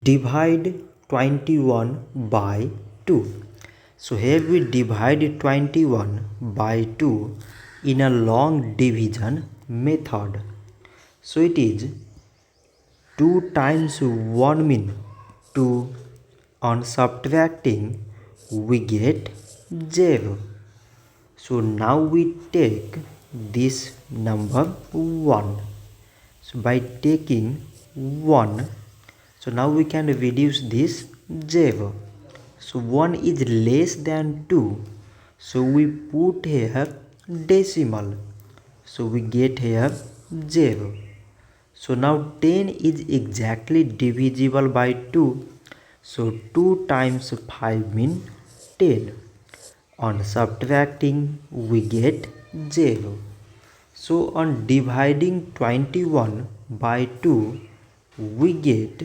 Divide 21 by 2. So here we divide 21 by 2 in a long division method. So it is 2 times 1 mean 2. On subtracting we get 0. So now we take this number 1. So by taking 1, so now we can reduce this 0. So 1 is less than 2. So we put here decimal. So we get here 0. So now 10 is exactly divisible by 2. So 2 times 5 mean 10. On subtracting we get 0. So on dividing 21 by 2 we get